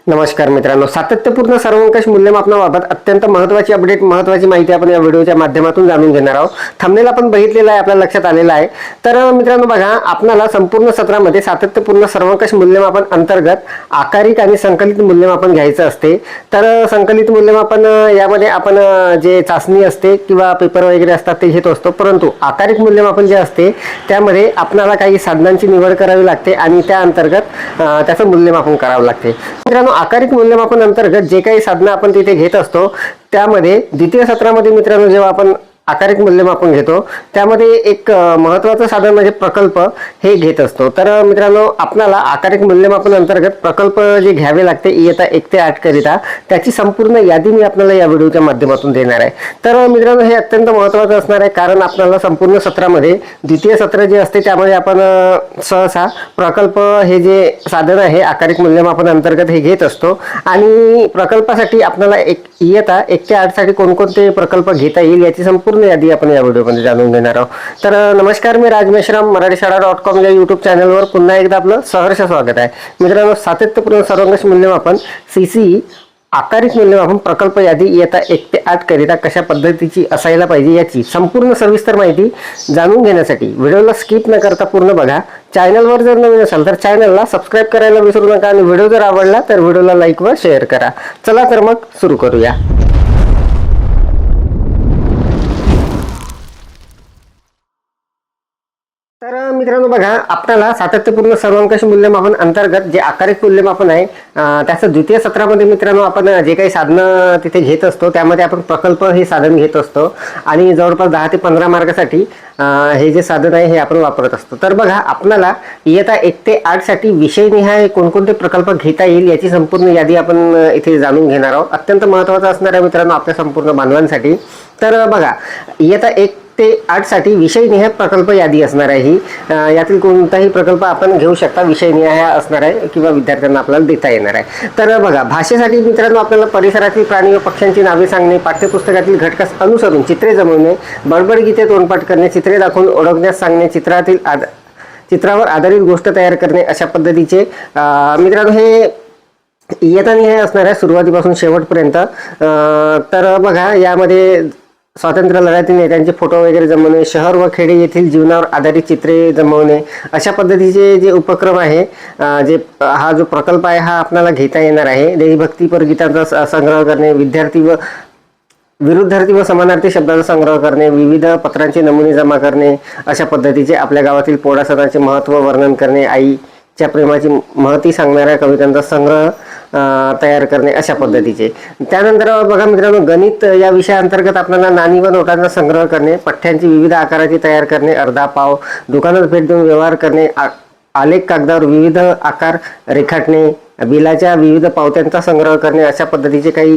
नमस्कार मित्रांनो, सातत्यपूर्ण सर्वंकष मूल्यमापनाबाबत अत्यंत महत्त्वाची अपडेट, महत्त्वाची माहिती आपण या व्हिडिओच्या माध्यमातून जाणून घेणार आहोत. थंबनेल आपण बघितलेला आहे, आपल्या लक्षात आलेला आहे. तर मित्रांनो बघा, आपल्याला संपूर्ण सत्रामध्ये सातत्यपूर्ण सर्वंकष मूल्यमापन अंतर्गत आकारिक आणि संकलित मूल्यमापन घ्यायचं असते. तर संकलित मूल्यमापन यामध्ये आपण जे चाचणी असते किंवा पेपर वगैरे असतात ते घेत असतो, परंतु आकारिक मूल्यमापन जे असते त्यामध्ये आपल्याला काही साधनांची निवड करावी लागते आणि त्या अंतर्गत त्याचं मूल्यमापन करावं लागते. मित्रांनो, आकारिक मूल्यमापन अंतर्गत जे काही साधनं आपण तिथे घेत असतो त्यामध्ये द्वितीय सत्रामध्ये मित्रांनो जेव्हा आपण आकारिक मूल्यमापन घेतो त्यामध्ये एक महत्त्वाचं साधन म्हणजे प्रकल्प हे घेत असतो. तर मित्रांनो, आपल्याला आकारिक मूल्यमापन अंतर्गत प्रकल्प जे घ्यावे लागते इयत्ता 1 ते 8 करिता त्याची संपूर्ण यादी मी आपल्याला या व्हिडिओच्या माध्यमातून देणार आहे. तर मित्रांनो, हे अत्यंत महत्त्वाचं असणार आहे, कारण आपल्याला संपूर्ण सत्रामध्ये द्वितीय सत्र जे असते त्यामध्ये आपण सहसा प्रकल्प हे जे साधन आहे आकारिक मूल्यमापन अंतर्गत हे घेत असतो. आणि प्रकल्पासाठी आपल्याला इयत्ता 1 ते 8 साठी कोणकोणते प्रकल्प घेता येईल याची संपूर्ण यादी आपण या व्हिडिओमध्ये जाणून घेणार आहोत. तर नमस्कार, मी राज मेश्राम, मराठीशाळा.com या यूट्यूब चॅनलवर पुन्हा एकदा आपलं सहर्ष स्वागत आहे. मित्रांनो, सातत्यपूर्ण सर्वंकष मूल्यमापन CCE आकारिक मूल्यमापन प्रकल्प यादी इयत्ता 1 ते 8 करिता कशा पद्धतीची असायला पाहिजे याची संपूर्ण सविस्तर माहिती जाणून घेण्यासाठी व्हिडिओला स्किप न करता पूर्ण बघा. चॅनलवर जर नवीन असाल तर चॅनलला सबस्क्राईब करायला विसरू नका आणि व्हिडिओ जर आवडला तर व्हिडिओला लाईक व शेअर करा. चला तर मग सुरू करूया. तर मित्रांनो बघा, आपल्याला सातत्यपूर्ण सर्वंकष मूल्यमापन अंतर्गत जे आकारिक मूल्यमापन आहे त्याचं द्वितीय सत्रामध्ये मित्रांनो आपण जे काही साधनं तिथे घेत असतो त्यामध्ये आपण प्रकल्प हे साधन घेत असतो आणि जवळपास 10 ते 15 मार्कासाठी हे जे साधन आहे हे आपण वापरत असतो. तर बघा, आपल्याला इयत्ता 1 ते 8 साठी विषयनिहाय कोणकोणते प्रकल्प घेता येईल याची संपूर्ण यादी आपण इथे जाणून घेणार आहोत. अत्यंत महत्त्वाचं असणार आहे मित्रांनो आपल्या संपूर्ण बांधवांसाठी. तर बघा, इयत्ता 1 ते 8 साठी विषयनिहाय प्रकल्प यादी असणार आहे ही. यातील कोणताही प्रकल्प आपण घेऊ शकता, विषयनिहाय असणार आहे किंवा विद्यार्थ्यांना आपल्याला देता येणार आहे. तर बघा, भाषेसाठी मित्रांनो आपल्याला परिसरातील प्राणी व पक्ष्यांची नावे सांगणे, पाठ्यपुस्तकातील घटकास अनुसरून चित्रे जमवणे, बडबड गीते तोंडपाठ करणे, चित्रे दाखवून ओळखण्यास सांगणे, चित्रावर आधारित गोष्ट तयार करणे, अशा पद्धतीचे मित्रांनो हे इयत्तानिहाय असणार आहे सुरुवातीपासून शेवटपर्यंत. तर बघा, यामध्ये स्वातंत्र्य लढ्यातील नेत्यांचे फोटो वगैरे जमवणे, शहर व खेडे येथील जीवनावर आधारित चित्रे जमवणे, अशा पद्धतीचे जे उपक्रम आहे, हा जो प्रकल्प आहे हा आपल्याला घेता येणार आहे. देशभक्तीपर गीतांचा संग्रह करणे, विरुद्धार्थी व समानार्थी शब्दांचा संग्रह करणे, विविध पत्रांचे नमुने जमा करणे, अशा पद्धतीचे आपल्या गावातील पोळा सणाचे महत्त्व वर्णन करणे, आईच्या प्रेमाची महती सांगणाऱ्या कवितांचा संग्रह तयार करणे, अशा पद्धतीचे. त्यानंतर बघा मित्रांनो, गणित या विषयाअंतर्गत आपल्याला नाणी व नोटांचा संग्रह करणे, पठ्ठ्यांची विविध आकाराची तयार करणे, अर्धा पाव, दुकानात भेट देऊन व्यवहार करणे, आलेख कागदावर विविध आकार रेखाटणे, बिलाच्या विविध पावत्यांचा संग्रह करणे, अशा पद्धतीचे काही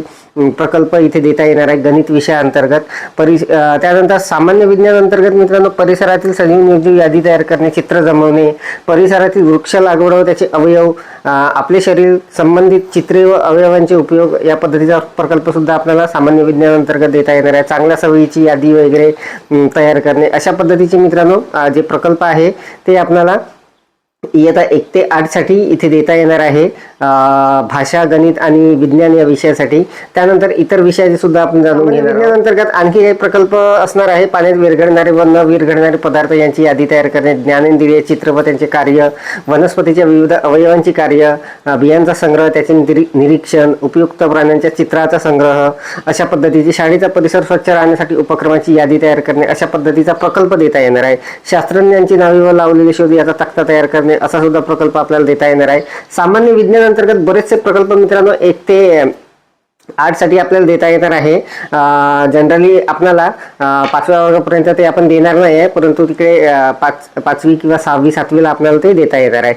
प्रकल्प इथे देता येणार आहे गणित विषयाअंतर्गत. त्यानंतर सामान्य विज्ञान अंतर्गत मित्रांनो परिसरातील सजीव निर्जीव यादी तयार करणे, चित्र जमवणे, परिसरातील वृक्ष लागवड व त्याचे अवयव, आपले शरीर संबंधित चित्रे व अवयवांचे उपयोग, या पद्धतीचा प्रकल्प सुद्धा आपल्याला सामान्य विज्ञान अंतर्गत देता येणार आहे. चांगल्या सवयीची यादी वगैरे तयार करणे, अशा पद्धतीचे मित्रांनो जे प्रकल्प आहे ते आपल्याला इयत्ता 1 ते 8 साठी इथे देता येणार आहे, भाषा, गणित आणि विज्ञान या विषयासाठी. त्यानंतर इतर विषयाचे सुद्धा आपण जाणून घेणार. विज्ञान अंतर्गत आणखी काही प्रकल्प असणार आहे. पाण्यात विरघळणारे व न विरघळणारे पदार्थ यांची यादी तयार करणे, ज्ञानेंद्रिय चित्र व त्यांचे कार्य, वनस्पतीच्या विविध अवयवांची कार्य, बियांचा संग्रह, त्याचे निरीक्षण, उपयुक्त प्राण्यांच्या चित्राचा संग्रह, अशा पद्धतीची शाळेचा परिसर स्वच्छ राहण्यासाठी उपक्रमाची यादी तयार करणे, अशा पद्धतीचा प्रकल्प देता येणार आहे. शास्त्रज्ञांची नावे व लावलेले शोध याचा तक्ता तयार करणे, असा सुद्धा प्रकल्प आपल्याला देता येणार आहे. सामान्य विज्ञान अंतर्गत बरेचसे प्रकल्प मित्रांनो 1 ते 8 साठी आपल्याला देता येणार आहे. जनरली आपल्याला 5व्या वर्गापर्यंत ते आपण देणार नाही आहे, परंतु तिकडे 5वी किंवा 6वी 7वीला आपल्याला ते देता येणार आहे.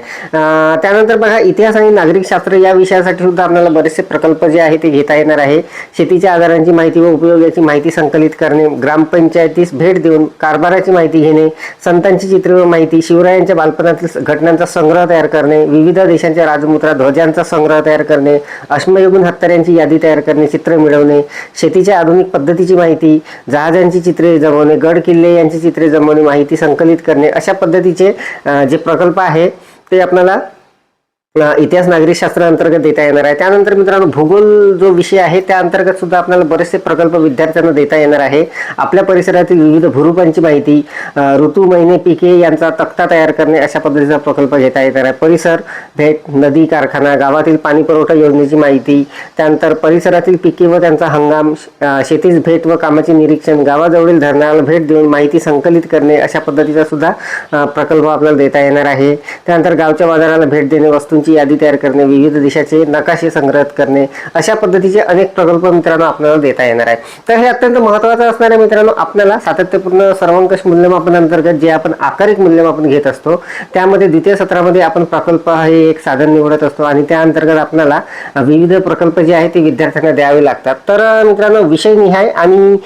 त्यानंतर बघा, इतिहास आणि नागरिक शास्त्र या विषयासाठी सुद्धा आपल्याला बरेचसे प्रकल्प जे आहे ते घेता येणार आहे. शेतीच्या आधारांची माहिती व उपयोगाची माहिती संकलित करणे, ग्रामपंचायतीस भेट देऊन कारभाराची माहिती घेणे, संतांची चित्रे व माहिती, शिवरायांच्या बालपणातील घटनांचा संग्रह तयार करणे, विविध देशांच्या राजमुद्रा ध्वजांचा संग्रह तयार करणे, अश्मयुगीन हत्यारांची यादी तयार करणे, चित्र मिळवणे, शेतीच्या आधुनिक पद्धतीची माहिती, जहाजांची चित्रे जमवणे, गड किल्ले यांची चित्रे जमवणे, माहिती संकलित करणे, अशा पद्धतीचे जे प्रकल्प आहे ते आपल्याला इतिहास नागरिकशास्त्र अंतर्गत देता येणार आहे. त्यानंतर मित्रांनो भूगोल जो विषय आहे त्या अंतर्गत सुद्धा आपल्याला बरेचसे प्रकल्प विद्यार्थ्यांना देता येणार आहे. आपल्या परिसरातील विविध भूरूपांची माहिती, ऋतू, महिने, पिके यांचा तक्ता तयार करणे अशा पद्धतीचा प्रकल्प घेता येणार आहे. परिसर भेट, नदी, कारखाना, गावातील पाणी पुरवठा योजनेची माहिती, त्यानंतर परिसरातील पिके व त्यांचा हंगाम, शेतीस भेट व कामाचे निरीक्षण, गावाजवळील धरणाला भेट देऊन माहिती संकलित करणे अशा पद्धतीचा सुद्धा प्रकल्प आपल्याला देता येणार आहे. त्यानंतर गावच्या बाजाराला भेट देणे, वस्तूंची यादी तयार करणे, विविध देशाचे नकाशे संग्रहित करणे अशा पद्धतीचे अनेक प्रकल्प मित्रांनो आपल्याला देता येणार आहे. तर हे अत्यंत महत्त्वाचं असणार आहे मित्रांनो. आपल्याला सातत्यपूर्ण सर्वंकष मूल्यमापन अंतर्गत जे आपण आकारिक मूल्यमापन घेत असतो त्यामध्ये द्वितीय सत्रामध्ये आपण प्रकल्प हे एक साधन निवडत असतो आणि त्या अंतर्गत आपल्याला विविध प्रकल्प जे आहेत ते विद्यार्थ्यांना द्यावे लागतात. तर मित्रांनो विषय निहाय आणि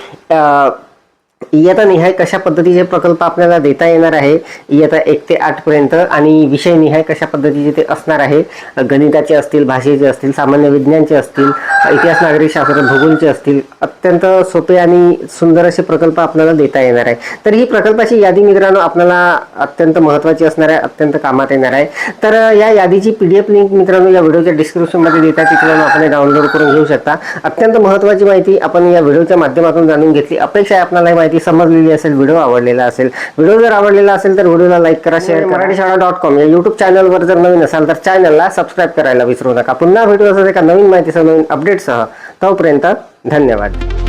इयत्ता निहाय कशा पद्धतीचे प्रकल्प आपल्याला देता येणार आहे इयत्ता 1 ते 8 पर्यंत, आणि विषय निहाय कशा पद्धतीचे ते असणार आहे, गणिताचे असतील, भाषेचे असतील, सामान्य विज्ञानचे असतील, इतिहास नागरिकशास्त्र, भूगोलचे असतील, अत्यंत सोपे आणि सुंदर असे प्रकल्प आपल्याला देता येणार आहे. तर ही प्रकल्पाची यादी मित्रांनो आपल्याला अत्यंत महत्त्वाची असणार आहे, अत्यंत कामात येणार आहे. तर या यादीची PDF लिंक मित्रांनो या व्हिडिओच्या डिस्क्रिप्शनमध्ये देतात, तिथून आपण डाउनलोड करून घेऊ शकता. अत्यंत महत्त्वाची माहिती आपण या व्हिडिओच्या माध्यमातून जाणून घेतली. अपेक्षा आहे आपल्याला ही माहिती समजलेली असेल, व्हिडिओ आवडलेला असेल. व्हिडिओ जर आवडलेला असेल तर व्हिडिओला लाईक करा, शेअर करा. मराठीशाळा.com या YouTube चॅनलवर जर नवीन असाल तर चॅनलला सबस्क्राईब करायला विसरू नका. पुन्हा भेटू असं एका नवीन माहितीसह, नवीन अपडेटसह. तोपर्यंत धन्यवाद.